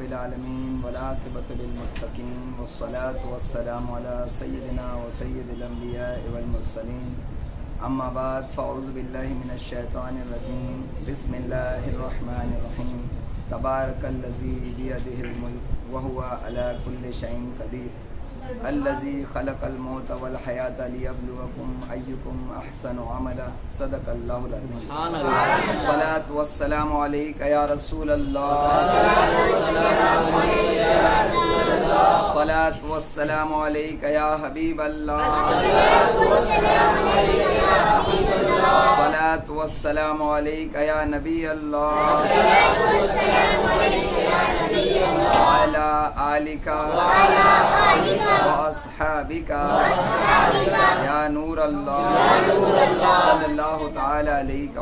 العالمین والعاقبۃ للمتقین والصلاة والسلام علی سیدنا و سید الانبیاء والمرسلین اما بعد فاعوذ باللہ من الشیطان الرجیم بسم اللہ الرحمن الرحیم تبارک الذی بیدہ الملک وہو علی کل شیء قدیر الذی خلق الموت والحیاة لیبلوکم ایکم احسن عملا صدق اللہ العظیم الصلاۃ والسلام علیک یا رسول اللہ الصلاۃ والسلام علیک یا حبیب اللہ الصلاۃ والسلام علیک یا نبی اللہ وعلی آلک واصحابک یا نور اللہ صلی اللہ تعالی علیہ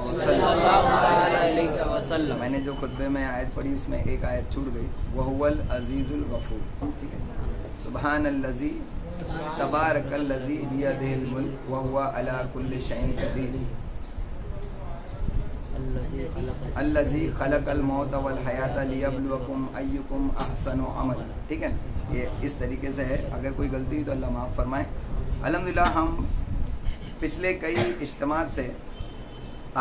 وسلم. میں نے جو خطبے میں آیت پڑھی اس میں ایک آیت چھوٹ گئی وَهُوَ الْعَزِيزُ الْغَفُورُ. ٹھیک ہے. سبحان الذی تبارک الذی بیدہ الملک وَهُوَ علی کل شیء قدیر الذی خلق الموت والحیاة لیبلوکم ایکم احسن عملا. ٹھیک ہے. یہ اس طریقے سے ہے. اگر کوئی غلطی تو اللہ معاف فرمائے. الحمدللہ ہم پچھلے کئی اجتماعات سے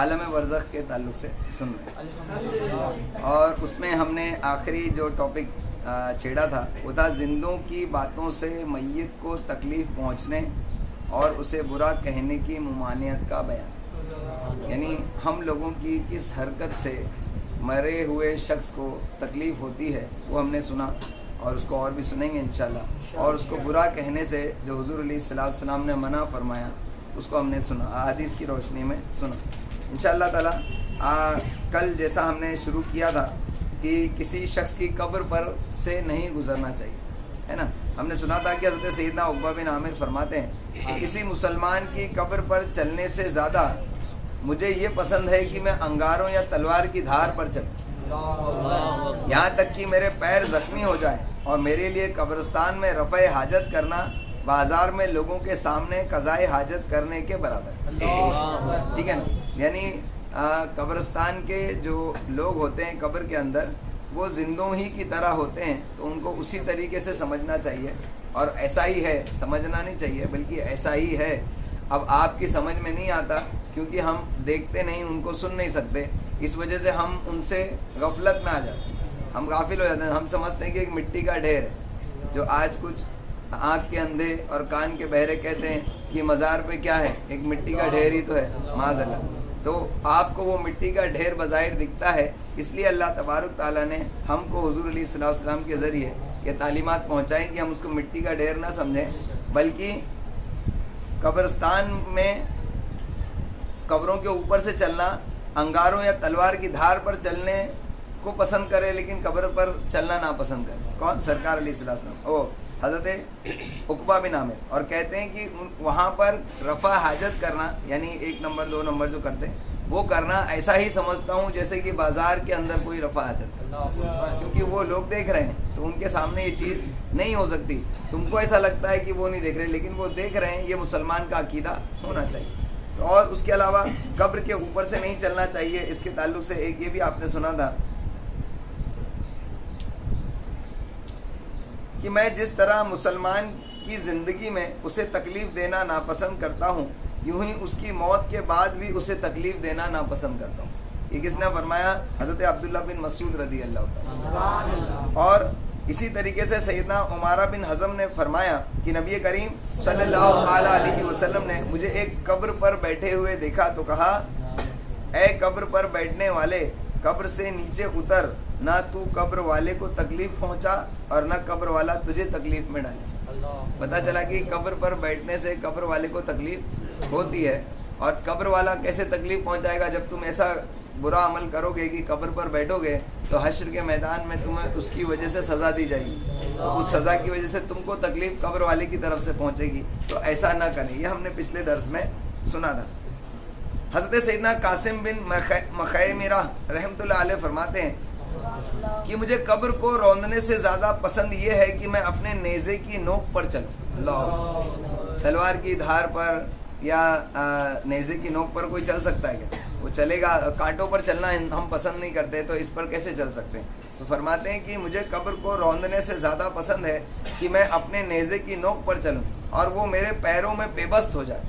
عالم برزخ کے تعلق سے سن رہے ہیں اور اس میں ہم نے آخری جو ٹاپک چھیڑا تھا وہ تھا زندوں کی باتوں سے میت کو تکلیف پہنچنے اور اسے برا کہنے کی ممانعت کا بیان. یعنی ہم لوگوں کی کس حرکت سے مرے ہوئے شخص کو تکلیف ہوتی ہے وہ ہم نے سنا اور اس کو اور بھی سنیں گے انشاءاللہ. اور اس کو برا کہنے سے جو حضور علیہ الصلوۃ والسلام نے منع فرمایا اس کو ہم نے سنا, احادیث کی روشنی میں سنا انشاءاللہ تعالی. کل جیسا ہم نے شروع کیا تھا کہ کسی شخص کی قبر پر سے نہیں گزرنا چاہیے, ہے نا. ہم نے سنا تھا کہ حضرت سیدنا عقبہ بن عامر فرماتے ہیں کہ کسی مسلمان کی قبر پر چلنے سے زیادہ مجھے یہ پسند ہے کہ میں انگاروں یا تلوار کی دھار پر چلوں یہاں تک کہ میرے پیر زخمی ہو جائیں اور میرے لیے قبرستان میں رفع حاجت کرنا بازار میں لوگوں کے سامنے قضائے حاجت کرنے کے برابر. ٹھیک ہے نا. یعنی قبرستان کے جو لوگ ہوتے ہیں قبر کے اندر وہ زندوں ہی کی طرح ہوتے ہیں تو ان کو اسی طریقے سے سمجھنا چاہیے اور ایسا ہی ہے, سمجھنا نہیں چاہیے بلکہ ایسا ہی ہے. اب آپ کی سمجھ میں نہیں آتا کیونکہ ہم دیکھتے نہیں, ان کو سن نہیں سکتے, اس وجہ سے ہم ان سے غفلت میں آ جاتے ہیں, ہم غافل ہو جاتے ہیں. ہم سمجھتے ہیں کہ ایک مٹی کا ڈھیر ہے جو آج کچھ آنکھ کے اندھے اور کان کے بہرے کہتے ہیں کہ مزار پہ کیا ہے, ایک مٹی کا ڈھیر ہی تو ہے معاذ اللہ. تو آپ کو وہ مٹی کا ڈھیر بظاہر دکھتا ہے, اس لیے اللہ تبارک تعالیٰ نے ہم کو حضور علیہ الصلوۃ والسلام کے ذریعے یہ تعلیمات پہنچائیں کہ ہم اس کو مٹی کا ڈھیر نہ سمجھیں بلکہ قبرستان میں قبروں کے اوپر سے چلنا, انگاروں یا تلوار کی دھار پر چلنے کو پسند کرے لیکن قبر پر چلنا ناپسند کرے. کون؟ سرکار علیہ الصلوۃ والسلام, او حضرت عقبہ بن عامر. اور کہتے ہیں کہ وہاں پر رفع حاجت کرنا یعنی 1 نمبر 2 نمبر جو کرتے ہیں وہ کرنا ایسا ہی سمجھتا ہوں جیسے کہ بازار کے اندر کوئی رفع حاجت کرنا, کیونکہ وہ لوگ دیکھ رہے ہیں تو ان کے سامنے یہ چیز نہیں ہو سکتی. تم کو ایسا لگتا ہے کہ وہ نہیں دیکھ رہے لیکن وہ دیکھ رہے ہیں, یہ مسلمان کا عقیدہ ہونا چاہیے. اور اس کے علاوہ قبر کے اوپر سے نہیں چلنا چاہیے. اس کے تعلق سے ایک یہ بھی آپ نے سنا تھا کہ میں جس طرح مسلمان کی زندگی میں اسے تکلیف دینا ناپسند کرتا ہوں یوں ہی اس کی موت کے بعد بھی اسے تکلیف دینا ناپسند کرتا ہوں. یہ کس نے فرمایا؟ حضرت عبداللہ بن مسعود رضی اللہ تعالیٰ. اور اسی طریقے سے سیدنا عمارہ بن حزم نے فرمایا کہ نبی کریم صلی اللہ علیہ وسلم نے مجھے ایک قبر پر بیٹھے ہوئے دیکھا تو کہا, اے قبر پر بیٹھنے والے, قبر سے نیچے اتر, نہ تو قبر والے کو تکلیف پہنچا اور نہ قبر والا تجھے تکلیف میں ڈالے. پتہ چلا کہ قبر پر بیٹھنے سے قبر والے کو تکلیف ہوتی ہے, اور قبر والا کیسے تکلیف پہنچائے گا؟ جب تم ایسا برا عمل کرو گے کہ قبر پر بیٹھو گے تو حشر کے میدان میں تمہیں اس کی وجہ سے سزا دی جائے گی, اس سزا کی وجہ سے تم کو تکلیف قبر والے کی طرف سے پہنچے گی. تو ایسا نہ کریں. یہ ہم نے پچھلے درس میں سنا تھا. حضرت سیدنا قاسم بن مخیمرہ رحمۃ اللہ علیہ فرماتے ہیں کہ مجھے قبر کو روندنے سے زیادہ پسند یہ ہے کہ میں اپنے نیزے کی نوک پر چلوں. اللہ, تلوار کی دھار پر یا نیزے کی نوک پر کوئی چل سکتا ہے کیا؟ وہ چلے گا, کانٹوں پر چلنا ہم پسند نہیں کرتے, تو اس پر کیسے چل سکتے ہیں؟ تو فرماتے ہیں کہ مجھے قبر کو روندنے سے زیادہ پسند ہے کہ میں اپنے نیزے کی نوک پر چلوں اور وہ میرے پیروں میں پیبست ہو جائے.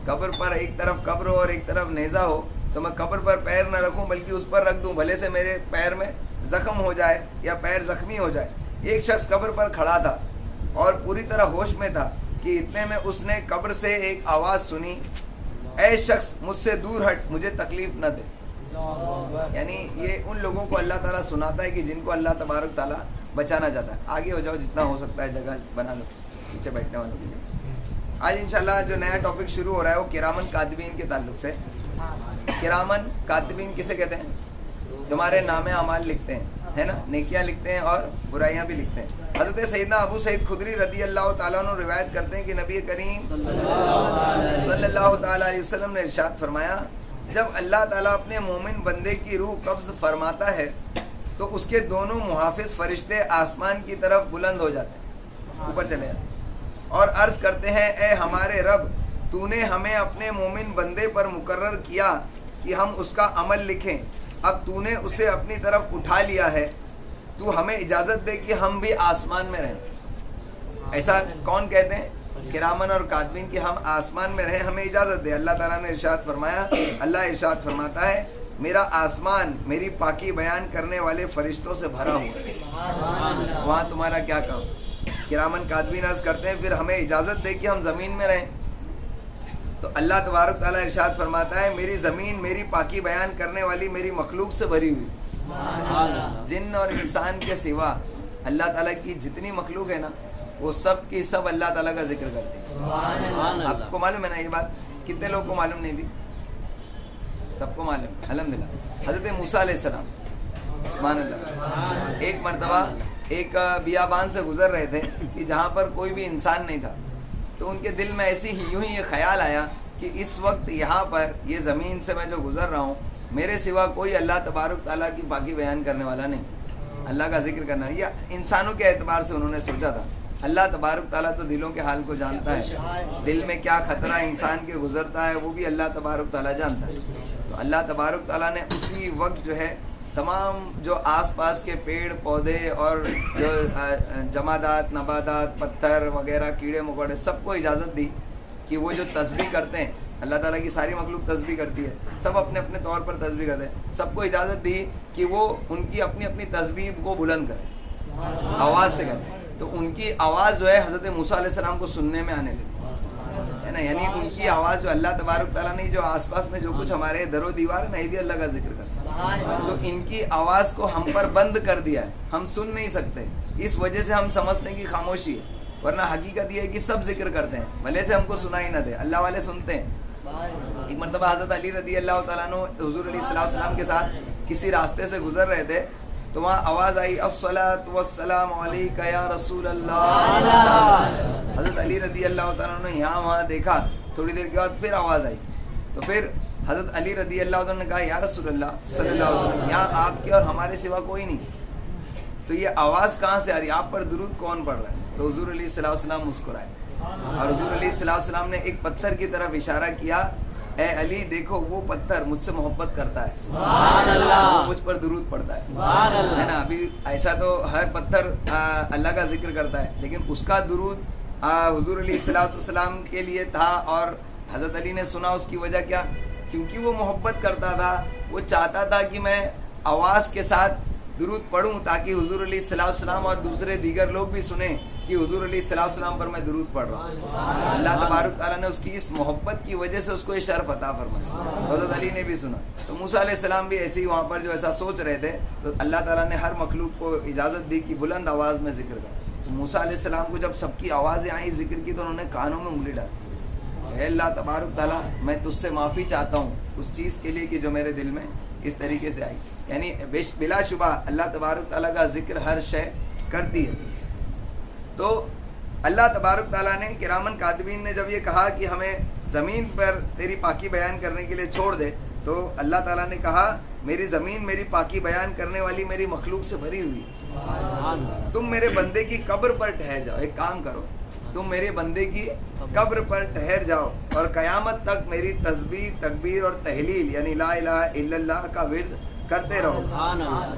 قبر پر ایک طرف قبر ہو اور ایک طرف نیزہ ہو, تو میں قبر پر پیر نہ رکھوں بلکہ اس پر رکھ دوں, بھلے سے میرے پیر میں زخم ہو جائے یا پیر زخمی ہو جائے. ایک شخص قبر پر کھڑا تھا اور پوری طرح ہوش میں تھا کہ اتنے میں اس نے قبر سے ایک آواز سنی, اے شخص مجھ سے دور ہٹ, مجھے تکلیف نہ دے. یعنی یہ ان لوگوں کو اللہ تعالیٰ سناتا ہے کہ جن کو اللہ تبارک تعالیٰ بچانا چاہتا ہے. آگے ہو جاؤ جتنا ہو سکتا ہے, جگہ بنا لو پیچھے بیٹھنے والوں کے لیے. آج انشاءاللہ جو نیا ٹاپک شروع ہو رہا ہے وہ کرامن کاتبین کے تعلق سے. کرامن کاتبین کسے کہتے ہیں؟ جو ہمارے نام اعمال لکھتے ہیں, ہے نا, نیکیاں لکھتے ہیں اور برائیاں بھی لکھتے ہیں. حضرت سیدنا ابو سعید خدری رضی اللہ تعالیٰ عنہ روایت کرتے ہیں کہ نبی کریم صلی اللہ تعالیٰ علیہ وسلم نے ارشاد فرمایا, جب اللہ تعالیٰ اپنے مومن بندے کی روح قبض فرماتا ہے تو اس کے دونوں محافظ فرشتے آسمان کی طرف بلند ہو جاتے ہیں, اوپر چلے جاتے ہیں اور عرض کرتے ہیں, اے ہمارے رب, تو نے ہمیں اپنے مومن بندے پر مقرر کیا کہ ہم اس کا عمل لکھیں, اب تو نے اسے اپنی طرف اٹھا لیا ہے, تو ہمیں اجازت دے کہ ہم بھی آسمان میں رہیں. ایسا کون کہتے ہیں؟ کرامن اور کاتبین کہ ہم آسمان میں رہیں, ہمیں اجازت دے. اللہ تعالیٰ نے ارشاد فرمایا, اللہ ارشاد فرماتا ہے, میرا آسمان میری پاکی بیان کرنے والے فرشتوں سے بھرا ہوا ہے, وہاں تمہارا کیا کام؟ کرامن کاتبین عرض کرتے ہیں, پھر ہمیں اجازت دے کہ ہم زمین میں رہیں. تو اللہ تبارک تعالیٰ ارشاد فرماتا ہے, میری زمین میری پاکی بیان کرنے والی میری مخلوق سے بھری ہوئی. جن اور انسان کے سوا اللہ تعالیٰ کی جتنی مخلوق ہے نا, وہ سب کی سب اللہ تعالیٰ کا ذکر کرتے ہیں. آپ کو معلوم ہے نا یہ بات؟ کتنے لوگوں کو معلوم نہیں تھی؟ سب کو معلوم ہے الحمدللہ. حضرت موسیٰ علیہ السلام سبحان اللہ ایک مرتبہ ایک بیابان سے گزر رہے تھے کہ جہاں پر کوئی بھی انسان نہیں تھا, تو ان کے دل میں ایسی ہی یوں ہی یہ خیال آیا کہ اس وقت یہاں پر یہ زمین سے میں جو گزر رہا ہوں, میرے سوا کوئی اللہ تبارک تعالیٰ کی پاکی بیان کرنے والا نہیں, اللہ کا ذکر کرنا. یہ انسانوں کے اعتبار سے انہوں نے سوچا تھا. اللہ تبارک تعالیٰ تو دلوں کے حال کو جانتا ہے, دل میں کیا خطرہ انسان کے گزرتا ہے وہ بھی اللہ تبارک تعالیٰ جانتا ہے. تو اللہ تبارک تعالیٰ نے اسی وقت جو ہے تمام جو آس پاس کے پیڑ پودے اور جو جمادات, نباتات, پتھر وغیرہ, کیڑے مکوڑے, سب کو اجازت دی کہ وہ جو تسبیح کرتے ہیں, اللہ تعالیٰ کی ساری مخلوق تسبیح کرتی ہے, سب اپنے اپنے طور پر تسبیح کرتے ہیں, سب کو اجازت دی کہ وہ ان کی اپنی اپنی تسبیح کو بلند کریں, آواز سے کریں. تو ان کی آواز جو ہے حضرت موسیٰ علیہ السلام کو سننے میں آنے لگی, ہے نا. یعنی ان کی آواز جو اللہ تبارک تعالیٰ نے جو آس پاس میں جو کچھ ہمارے در و دیوار ہے نا, یہ بھی اللہ کا ذکر کرتا ہے. تو ان کی آواز کو ہم پر بند کر دیا ہے, ہم سن نہیں سکتے. اس وجہ سے ہم سمجھتے ہیں کہ خاموشی ہے, ورنہ حقیقت یہ ہے کہ سب ذکر کرتے ہیں, بھلے سے ہم کو سنائی نہ دے, اللہ والے سنتے ہیں. ایک مرتبہ حضرت علی رضی اللہ تعالیٰ عنہ حضور علیہ السلام کے ساتھ کسی راستے سے گزر رہے تھے, تو وہاں آواز آئی, الصلاۃ والسلام علیک یا رسول اللہ. حضرت علی رضی اللہ تعالیٰ عنہ یہاں وہاں دیکھا, تھوڑی دیر کے بعد پھر آواز آئی, تو پھر حضرت علی رضی اللہ عنہ نے کہا, یا رسول اللہ صلی اللہ علیہ وسلم, یہاں آپ کے اور ہمارے سوا کوئی نہیں, تو یہ آواز کہاں سے آ رہی ہے, آپ پر درود کون پڑھ رہا ہے؟ تو حضور علیہ السلام مسکرائے اور حضور علیہ السلام نے ایک پتھر کی طرف اشارہ کیا, اے علی دیکھو وہ پتھر مجھ سے محبت کرتا ہے, سبحان اللہ, وہ مجھ پر درود پڑتا ہے, سبحان اللہ, ہے نا. ابھی ایسا تو ہر پتھر اللہ کا ذکر کرتا ہے, لیکن اس کا درود حضور علیہ السلام کے لیے تھا, اور حضرت علی نے سنا. اس کی وجہ کیا؟ کیونکہ وہ محبت کرتا تھا, وہ چاہتا تھا کہ میں آواز کے ساتھ درود پڑھوں تاکہ حضور علیہ السلام اور دوسرے دیگر لوگ بھی سنیں کہ حضور علیہ السلام پر میں درود پڑھ رہا ہوں. اللہ تبارک تعالیٰ نے اس کی اس محبت کی وجہ سے اس کو یہ شرف عطا فرمایا. حضرت علی نے بھی سنا. تو موسیٰ علیہ السلام بھی ایسے ہی وہاں پر جو ایسا سوچ رہے تھے, تو اللہ تعالیٰ نے ہر مخلوق کو اجازت دی کہ بلند آواز میں ذکر کر. تو موسیٰ علیہ السلام کو جب سب کی آوازیں آئیں ذکر کی, تو انہوں نے کانوں میں انگلی ڈالی, اے اللہ تبارک تعالیٰ میں تجھ سے معافی چاہتا ہوں اس چیز کے لیے کہ جو میرے دل میں اس طریقے سے آئی. یعنی بلا شبہ اللہ تبارک تعالیٰ کا ذکر ہر شے کرتی ہے. تو اللہ تبارک تعالیٰ نے کرامن کاتبین نے جب یہ کہا کہ ہمیں زمین پر تیری پاکی بیان کرنے کے لیے چھوڑ دے, تو اللہ تعالیٰ نے کہا میری زمین میری پاکی بیان کرنے والی میری مخلوق سے بھری ہوئی, تم میرے بندے کی قبر پر ٹھہر جاؤ. ایک کام کرو, تم میرے بندے کی قبر پر ٹھہر جاؤ اور قیامت تک میری تسبیح تکبیر اور تحلیل یعنی لا الہ الا اللہ کا ورد کرتے رہو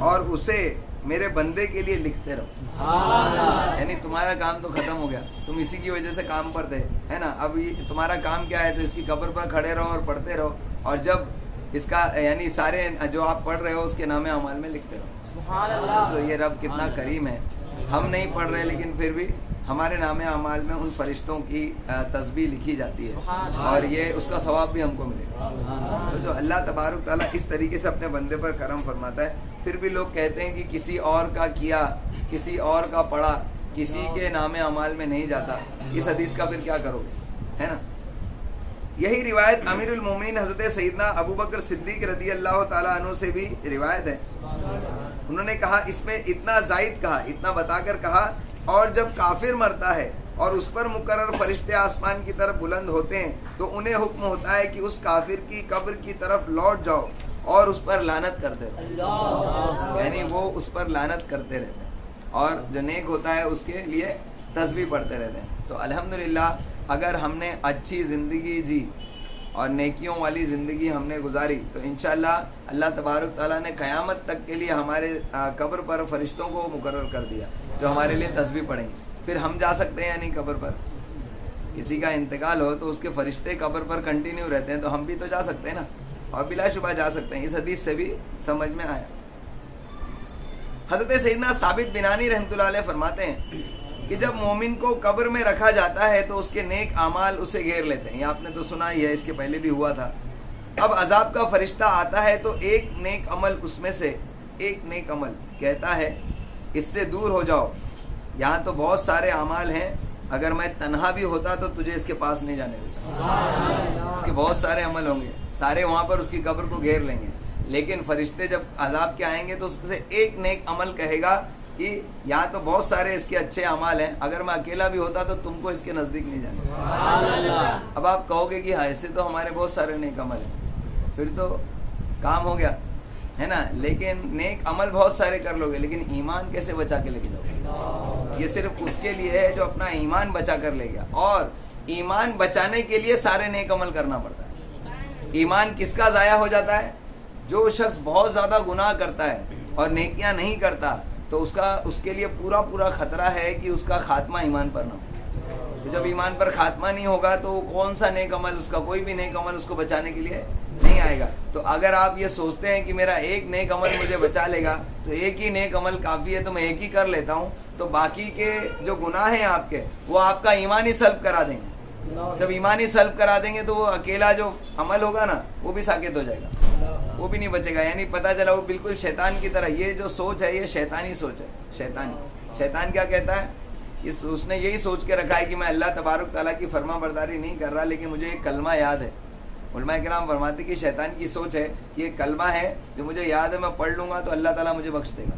اور اسے میرے بندے کے لیے لکھتے رہو. یعنی تمہارا کام تو ختم ہو گیا, تم اسی کی وجہ سے کام پر تھے, ہے نا. اب تمہارا کام کیا ہے, تو اس کی قبر پر کھڑے رہو اور پڑھتے رہو, اور جب اس کا یعنی سارے جو آپ پڑھ رہے ہو اس کے نام اعمال میں لکھتے رہو. تو یہ رب کتنا کریم ہے, ہم نہیں پڑھ رہے لیکن پھر بھی ہمارے نام اعمال میں ان فرشتوں کی تسبیح لکھی جاتی ہے, اور یہ اس کا ثواب بھی ہم کو ملے گا. تو جو اللہ تبارک تعالیٰ اس طریقے سے اپنے بندے پر کرم فرماتا ہے, پھر بھی لوگ کہتے ہیں کہ کسی اور کا کیا, کسی اور کا پڑھا, کسی کے نام اعمال میں نہیں جاتا. اس حدیث کا پھر کیا کرو گے, ہے نا. یہی روایت امیر المومنین حضرت سیدنا ابو بکر صدیق رضی اللہ تعالیٰ عنہ سے بھی روایت ہے. انہوں نے کہا, اس میں اتنا زائد کہا, اتنا بتا کر کہا, اور جب کافر مرتا ہے اور اس پر مقرر فرشتے آسمان کی طرف بلند ہوتے ہیں تو انہیں حکم ہوتا ہے کہ اس کافر کی قبر کی طرف لوٹ جاؤ اور اس پر لعنت کرتے رہو. یعنی وہ اس پر لعنت کرتے رہتے ہیں, اور جو نیک ہوتا ہے اس کے لیے تسبیح پڑھتے رہتے ہیں. تو الحمدللہ اگر ہم نے اچھی زندگی جی اور نیکیوں والی زندگی ہم نے گزاری تو انشاءاللہ اللہ تبارک تعالیٰ نے قیامت تک کے لیے ہمارے قبر پر فرشتوں کو مقرر کر دیا جو ہمارے لیے تسبیح پڑھیں گے. پھر ہم جا سکتے ہیں یعنی قبر پر, کسی کا انتقال ہو تو اس کے فرشتے قبر پر کنٹینیو رہتے ہیں, تو ہم بھی تو جا سکتے ہیں نا, اور بلا شبہ جا سکتے ہیں. اس حدیث سے بھی سمجھ میں آیا. حضرت سیدنا ثابت بنانی رحمۃ اللہ علیہ فرماتے ہیں کہ جب مومن کو قبر میں رکھا جاتا ہے تو اس کے نیک اعمال اسے گھیر لیتے ہیں. یہ آپ نے تو سنا ہی ہے, اس کے پہلے بھی ہوا تھا. اب عذاب کا فرشتہ آتا ہے تو ایک نیک عمل, اس میں سے ایک نیک عمل کہتا ہے اس سے دور ہو جاؤ, یہاں تو بہت سارے اعمال ہیں, اگر میں تنہا بھی ہوتا تو تجھے اس کے پاس نہیں جانے دیتا. اس کے بہت سارے عمل ہوں گے, سارے وہاں پر اس کی قبر کو گھیر لیں گے, لیکن فرشتے جب عذاب کے آئیں گے تو اس میں سے ایک نیک عمل کہے گا کہ یہاں تو بہت سارے اس کے اچھے اعمال ہیں, اگر میں اکیلا بھی ہوتا تو تم کو اس کے نزدیک نہیں جانا. اب آپ کہو گے کہ ہاں ایسے تو ہمارے بہت سارے نیک عمل ہیں, پھر تو کام ہو گیا, ہے نا. لیکن نیک عمل بہت سارے کر لو گے, لیکن ایمان کیسے بچا کے لے کے جاؤ گے؟ یہ صرف اس کے لیے ہے جو اپنا ایمان بچا کر لے گیا, اور ایمان بچانے کے لیے سارے نیک عمل کرنا پڑتا ہے. ایمان کس کا ضائع ہو جاتا ہے؟ جو شخص بہت زیادہ گناہ کرتا ہے اور نیکیاں نہیں کرتا, تو اس کے لیے پورا خطرہ ہے کہ اس کا خاتمہ ایمان پر نہ ہو. تو جب ایمان پر خاتمہ نہیں ہوگا تو کون سا نیک عمل, اس کا کوئی بھی نیک عمل اس کو بچانے کے لیے نہیں آئے گا. تو اگر آپ یہ سوچتے ہیں کہ میرا ایک نیک عمل مجھے بچا لے گا, تو ایک ہی نیک عمل کافی ہے, تو میں ایک ہی کر لیتا ہوں, تو باقی کے جو گناہ ہیں آپ کے وہ آپ کا ایمان ہی سلب کرا دیں گے. جب ایمان ہی سلب کرا دیں گے تو وہ اکیلا جو عمل ہوگا نا وہ بھی ساکت ہو جائے گا, وہ بھی نہیں بچے گا. یعنی پتہ چلا وہ بالکل شیطان کی طرح, یہ جو سوچ ہے یہ شیطانی سوچ ہے. شیطان کیا کہتا ہے, اس نے یہی سوچ کے رکھا ہے کہ میں اللہ تبارک تعالیٰ کی فرما برداری نہیں کر رہا, لیکن مجھے ایک کلمہ یاد ہے. علماء کرام فرماتے کہ شیطان کی سوچ ہے کہ یہ کلمہ ہے جو مجھے یاد ہے, میں پڑھ لوں گا تو اللہ تعالیٰ مجھے بخش دے گا.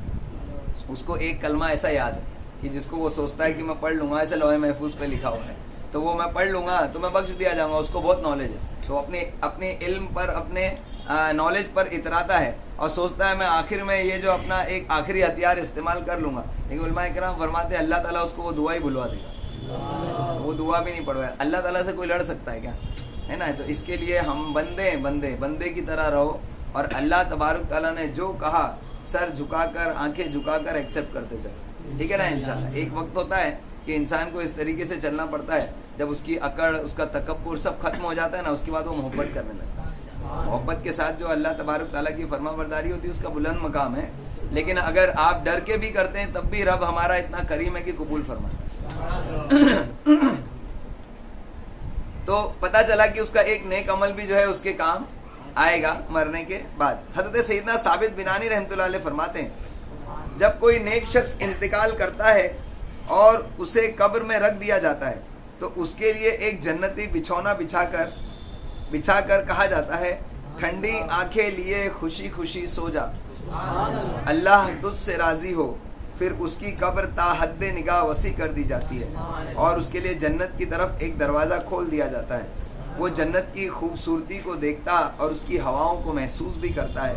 اس کو ایک کلمہ ایسا یاد ہے کہ جس کو وہ سوچتا ہے کہ میں پڑھ لوں گا, ایسے لوح محفوظ پہ لکھا ہوا ہے, تو وہ میں پڑھ لوں گا تو میں بخش دیا جاؤں گا. اس کو بہت نالج ہے, تو اپنے علم پر, اپنے نالج پر اتراتا ہے اور سوچتا ہے میں آخر میں یہ جو اپنا ایک آخری ہتھیار استعمال کر لوں گا. لیکن علماء کرام فرماتے ہیں اللہ تعالیٰ اس کو وہ دعا ہی بھلوا دے گا, وہ دعا بھی نہیں پڑھوایا. اللہ تعالیٰ سے کوئی لڑ سکتا ہے کیا, ہے نا. تو اس کے لیے ہم بندے کی طرح رہو, اور اللہ تبارک تعالیٰ نے جو کہا سر جھکا کر, آنکھیں جھکا کر ایکسیپٹ کرتے چلو, ٹھیک ہے نا. انشاءاللہ ایک وقت ہوتا ہے کہ انسان کو اس طریقے سے چلنا پڑتا ہے, جب اس کی اکڑ, اس کا تکبر سب ختم ہو جاتا ہے نا, اس کے بعد وہ محبت کرنے لگتا ہے. محبت کے ساتھ جو اللہ تبارک تعالیٰ کی فرما برداری ہوتی ہے اس کا بلند مقام ہے. لیکن اگر آپ ڈر کے بھی کرتے ہیں تب بھی رب ہمارا اتنا کریم ہے کہ قبول فرمائے. تو پتہ چلا کہ اس کا ایک نیک عمل بھی جو ہے اس کے کام آئے گا مرنے کے بعد. حضرت سیدنا ثابت بنانی رحمۃ اللہ علیہ فرماتے ہیں جب کوئی نیک شخص انتقال کرتا ہے اور اسے قبر میں رکھ دیا جاتا ہے تو اس کے لیے ایک جنتی بچھونا بچھا کر کہا جاتا ہے ٹھنڈی آنکھیں لیے خوشی خوشی سو جا, اللہ تجھ سے راضی ہو. پھر اس کی قبر تا حد نگاہ وسیع کر دی جاتی ہے اور اس کے لیے جنت کی طرف ایک دروازہ کھول دیا جاتا ہے. وہ جنت کی خوبصورتی کو دیکھتا اور اس کی ہواؤں کو محسوس بھی کرتا ہے.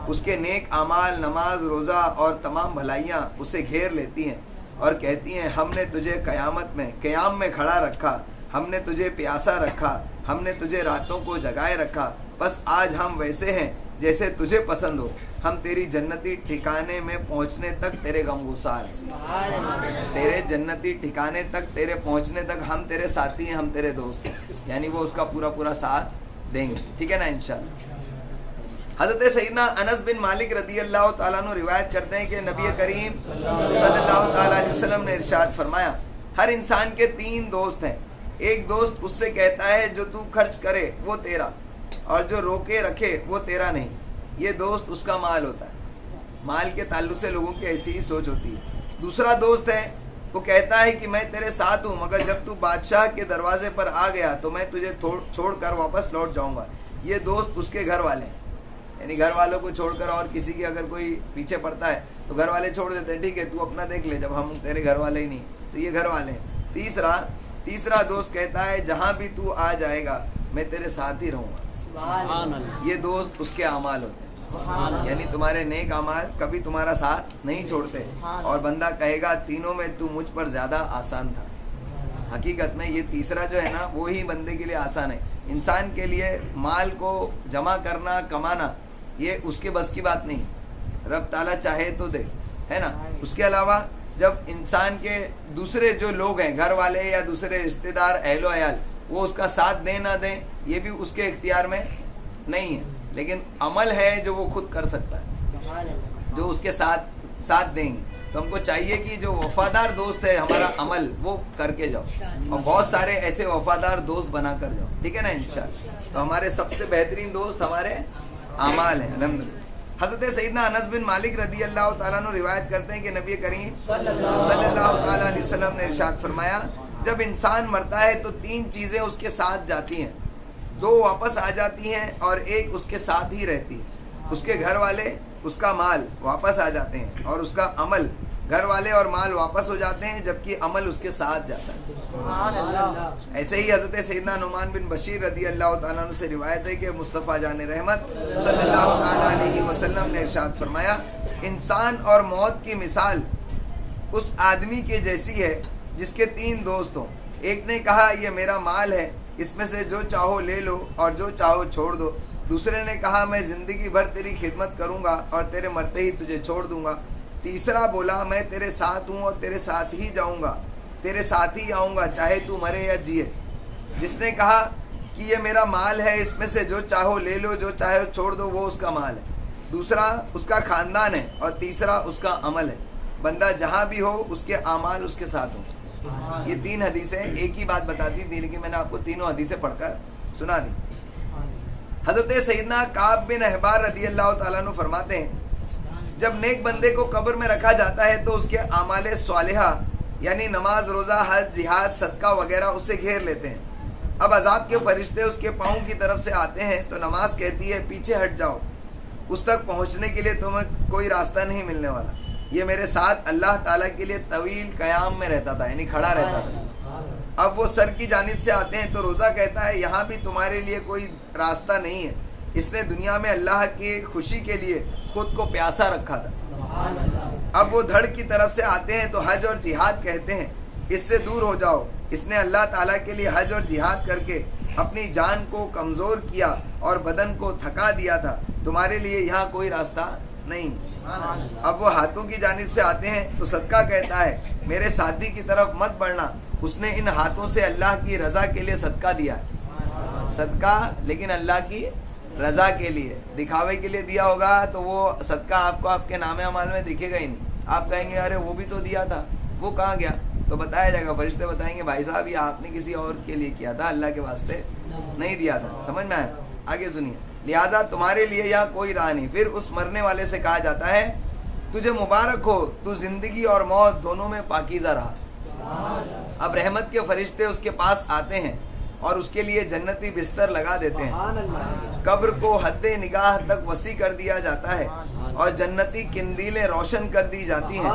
اس کے نیک اعمال, نماز, روزہ اور تمام بھلائیاں اسے گھیر لیتی ہیں اور کہتی ہیں ہم نے تجھے قیامت میں قیام میں کھڑا رکھا, ہم نے تجھے پیاسا رکھا, ہم نے تجھے راتوں کو جگائے رکھا, بس آج ہم ویسے ہیں جیسے تجھے پسند ہو, ہم تیری جنتی ٹھکانے میں پہنچنے تک تیرے غم گسار ہیں, تیرے جنتی ٹھکانے تک تیرے پہنچنے تک ہم تیرے ساتھی ہیں, ہم تیرے دوست ہیں. یعنی وہ اس کا پورا پورا ساتھ دیں گے, ٹھیک ہے نا انشاءاللہ. حضرت سیدنا انس بن مالک رضی اللہ تعالیٰ عنہ روایت کرتے ہیں کہ نبی کریم صلی اللہ تعالیٰ علیہ وسلم نے ارشاد فرمایا, ہر انسان کے 3 دوست ہیں. ایک دوست اس سے کہتا ہے جو تو خرچ کرے وہ تیرا, اور جو روکے رکھے وہ تیرا نہیں. یہ دوست اس کا مال ہوتا ہے. مال کے تعلق سے لوگوں کی ایسی ہی سوچ ہوتی ہے. دوسرا دوست ہے, وہ کہتا ہے کہ میں تیرے ساتھ ہوں, مگر جب تو بادشاہ کے دروازے پر آ گیا تو میں تجھے چھوڑ کر واپس لوٹ جاؤں گا. یہ دوست اس کے گھر والے ہیں, یعنی گھر والوں کو چھوڑ کر اور کسی کی اگر کوئی پیچھے پڑتا ہے تو گھر والے چھوڑ دیتے ہیں, ٹھیک ہے تو اپنا دیکھ لے, جب ہم تیرے گھر والے ہی نہیں, تو یہ گھر والے ہیں. تیسرا دوست کہتا ہے جہاں بھی تو آ جائے گا میں تیرے ساتھ ہی رہوں گا. یہ دوست اس کے اعمال ہوتے ہیں, یعنی تمہارے نیک اعمال کبھی تمہارا ساتھ نہیں چھوڑتے, اور بندہ کہے گا تینوں میں تو مجھ پر زیادہ آسان تھا. حقیقت میں یہ تیسرا جو ہے نا وہی بندے کے لیے آسان ہے. انسان کے لیے مال کو جمع کرنا کمانا یہ اس کے بس کی بات نہیں, رب تعالیٰ چاہے تو دے, ہے نا. اس کے علاوہ جب انسان کے دوسرے جو لوگ ہیں گھر والے یا دوسرے رشتہ دار اہل و عیال وہ اس کا ساتھ دیں نہ دیں یہ بھی اس کے اختیار میں نہیں ہے, لیکن عمل ہے جو وہ خود کر سکتا ہے, جو اس کے ساتھ دیں گے. تو ہم کو چاہیے کہ جو وفادار دوست ہے ہمارا عمل وہ کر کے جاؤ, اور بہت سارے ایسے وفادار دوست بنا کر جاؤ, ٹھیک ہے نا انشاءاللہ. تو ہمارے سب سے بہترین دوست ہمارے اعمال ہیں الحمدللہ. حضرت سیدنا انس بن مالک رضی اللہ تعالیٰ عنہ روایت کرتے ہیں کہ نبی کریم صلی اللہ تعالیٰ علیہ وسلم نے ارشاد فرمایا, جب انسان مرتا ہے تو 3 چیزیں اس کے ساتھ جاتی ہیں, 2 واپس آ جاتی ہیں اور ایک اس کے ساتھ ہی رہتی ہے. اس کے گھر والے, اس کا مال واپس آ جاتے ہیں, اور اس کا عمل. گھر والے اور مال واپس ہو جاتے ہیں جبکہ عمل اس کے ساتھ جاتا ہے. ایسے ہی حضرت سیدنا نعمان بن بشیر رضی اللہ تعالیٰ عنہ سے روایت ہے کہ مصطفیٰ جان رحمت صلی اللہ تعالیٰ علیہ وسلم نے ارشاد فرمایا, انسان اور موت کی مثال اس آدمی کے جیسی ہے جس کے 3 دوست ہوں. ایک نے کہا یہ میرا مال ہے, اس میں سے جو چاہو لے لو اور جو چاہو چھوڑ دو. دوسرے نے کہا میں زندگی بھر تیری خدمت کروں گا اور تیرے مرتے ہی تجھے چھوڑ دوں گا. تیسرا بولا میں تیرے ساتھ ہوں اور تیرے ساتھ ہی جاؤں گا, تیرے ساتھ ہی آؤں گا چاہے تو مرے یا جیے. جس نے کہا کہ یہ میرا مال ہے, اس میں سے جو چاہو لے لو جو چاہے چھوڑ دو, وہ اس کا مال ہے. دوسرا اس کا خاندان ہے, اور تیسرا اس کا عمل ہے. بندہ جہاں بھی ہو اس کے اعمال اس کے ساتھ ہوں. یہ 3 حدیثیں ایک ہی بات بتاتی تھی, لیکن میں نے آپ کو تینوں حدیثیں پڑھ کر سنا دی. حضرت سیدنا کعب بن احبار رضی اللہ تعالیٰ عنہ فرماتے ہیں, جب نیک بندے کو قبر میں رکھا جاتا ہے تو اس کے اعمال صالحہ یعنی نماز, روزہ, حج, جہاد, صدقہ وغیرہ اسے گھیر لیتے ہیں. اب عذاب کے فرشتے اس کے پاؤں کی طرف سے آتے ہیں تو نماز کہتی ہے پیچھے ہٹ جاؤ, اس تک پہنچنے کے لیے تمہیں کوئی راستہ نہیں ملنے والا. یہ میرے ساتھ اللہ تعالیٰ کے لیے طویل قیام میں رہتا تھا, یعنی کھڑا رہتا تھا. اب وہ سر کی جانب سے آتے ہیں تو روزہ کہتا ہے یہاں بھی تمہارے لیے کوئی راستہ نہیں ہے, اس نے دنیا میں اللہ کی خوشی کے لیے خود کو پیاسا رکھا تھا. اب وہ دھڑ کی طرف سے آتے ہیں تو حج اور جہاد کہتے ہیں اس سے دور ہو جاؤ, اس نے اللہ تعالیٰ کے لیے حج اور جہاد کر کے اپنی جان کو کمزور کیا اور بدن کو تھکا دیا تھا, تمہارے لیے یہاں کوئی راستہ نہیں. اب وہ ہاتھوں کی جانب سے آتے ہیں تو صدقہ کہتا ہے میرے ساتھی کی طرف مت بڑھنا, اس نے ان ہاتھوں سے اللہ کی رضا کے لیے صدقہ دیا ہے. صدقہ لیکن اللہ کی رضا کے لیے, دکھاوے کے لیے دیا ہوگا تو وہ صدقہ آپ کو آپ کے نام اعمال میں دکھے گا ہی نہیں. آپ کہیں گے ارے وہ بھی تو دیا تھا, وہ کہاں گیا؟ تو بتایا جائے گا, فرشتے بتائیں گے بھائی صاحب یہ آپ نے کسی اور کے لیے کیا تھا, اللہ کے واسطے نہیں دیا تھا. سمجھ میں آئے؟ آگے سنیے, لہٰذا تمہارے لیے یہاں کوئی راہ نہیں. پھر اس مرنے والے سے کہا جاتا ہے تجھے مبارک ہو, تو زندگی اور موت دونوں میں پاکیزہ رہا. اب رحمت کے فرشتے اس کے پاس آتے ہیں اور اس کے لیے جنتی بستر لگا دیتے ہیں. قبر کو حد نگاہ تک وسیع کر دیا جاتا ہے اور جنتی قندیلیں روشن کر دی جاتی ہیں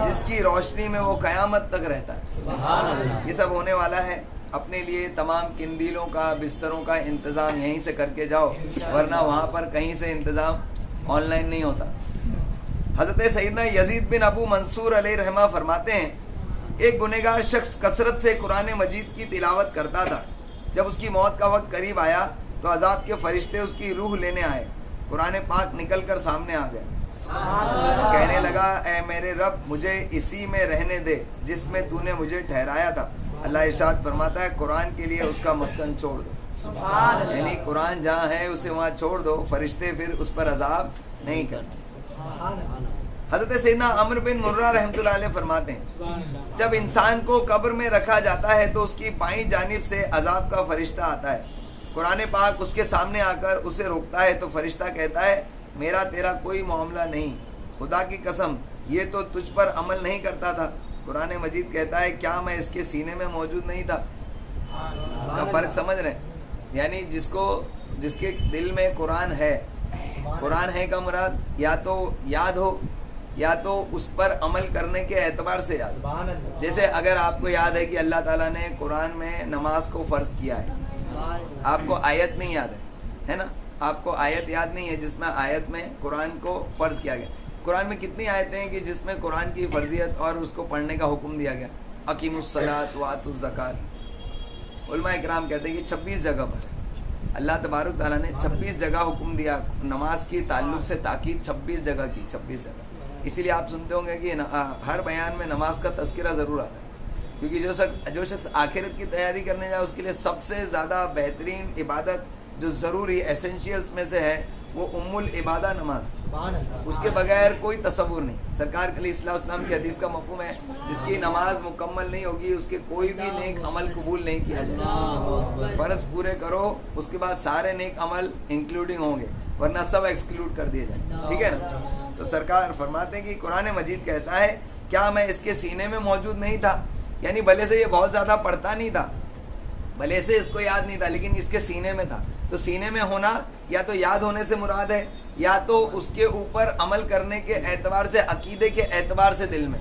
جس کی روشنی میں وہ قیامت تک رہتا ہے. یہ سب ہونے والا ہے. اپنے لیے تمام قندیلوں کا, بستروں کا انتظام یہیں سے کر کے جاؤ, ورنہ وہاں پر کہیں سے انتظام آن لائن نہیں ہوتا. حضرت سیدنا یزید بن ابو منصور علیہ رحمہ فرماتے ہیں ایک گنہگار شخص کثرت سے قرآن مجید کی تلاوت کرتا تھا. جب اس کی موت کا وقت قریب آیا تو عذاب کے فرشتے اس کی روح لینے آئے. قرآن پاک نکل کر سامنے آ گئے. کہنے لگا اے میرے رب مجھے اسی میں رہنے دے جس میں تو نے مجھے ٹھہرایا تھا. اللہ ارشاد فرماتا ہے قرآن کے لیے اس کا مسکن چھوڑ دو. یعنی قرآن جہاں ہے اسے وہاں چھوڑ دو, فرشتے پھر اس پر عذاب نہیں کرتے. حضرت سیدنا عمرو بن مرہ رحمۃ اللہ علیہ فرماتے ہیں جب انسان کو قبر میں رکھا جاتا ہے تو اس کی بائیں جانب سے عذاب کا فرشتہ آتا ہے. قرآن پاک اس کے سامنے آ کر اسے روکتا ہے تو فرشتہ کہتا ہے میرا تیرا کوئی معاملہ نہیں, خدا کی قسم یہ تو تجھ پر عمل نہیں کرتا تھا. قرآن مجید کہتا ہے کیا میں اس کے سینے میں موجود نہیں تھا؟ اس کا فرق سمجھ رہے ہیں؟ یعنی جس کے دل میں قرآن ہے کا مراد یا تو یاد ہو یا تو اس پر عمل کرنے کے اعتبار سے یاد ہو. جیسے اگر آپ کو یاد ہے کہ اللہ تعالیٰ نے قرآن میں نماز کو فرض کیا ہے, آپ کو آیت نہیں یاد ہے نا, آپ کو آیت یاد نہیں ہے جس میں آیت میں قرآن کو فرض کیا گیا. قرآن میں کتنی آیتیں ہیں کہ جس میں قرآن کی فرضیت اور اس کو پڑھنے کا حکم دیا گیا. اقیم الصلاۃ وآتوا الزکوٰۃ. علماء اکرام کہتے ہیں کہ 26 جگہ پر اللہ تبارک تعالیٰ نے 26 جگہ حکم دیا نماز کی تعلق سے, تاکید 26 جگہ کی, 26 جگہ. اسی لیے آپ سنتے ہوں گے کہ ہر بیان میں نماز کا تذکرہ ضرور آتا ہے, کیونکہ جو شخص آخرت کی تیاری کرنے جائے اس کے لیے سب سے زیادہ بہترین عبادت جو ضروری ایسنشیلز میں سے ہے وہ ام العبادہ نماز. اس کے بغیر کوئی تصور نہیں. سرکار علیہ السلام کی حدیث کا مفہوم ہے جس کی نماز مکمل نہیں ہوگی اس کے کوئی بھی نیک عمل قبول نہیں کیا جائے گا. فرض پورے کرو اس کے بعد سارے نیک عمل انکلوڈنگ ہوں گے, ورنہ سب ایکسکلوڈ کر دیے جائیں. ٹھیک ہے نا. تو سرکار فرماتے ہیں کہ قرآن مجید کہتا ہے کیا میں اس کے سینے میں موجود نہیں تھا؟ یعنی بھلے سے یہ بہت زیادہ پڑھتا نہیں تھا, بھلے سے اس کو یاد نہیں تھا, لیکن اس کے سینے میں تھا. تو سینے میں ہونا یا تو یاد ہونے سے مراد ہے یا تو اس کے اوپر عمل کرنے کے اعتبار سے, عقیدے کے اعتبار سے دل میں,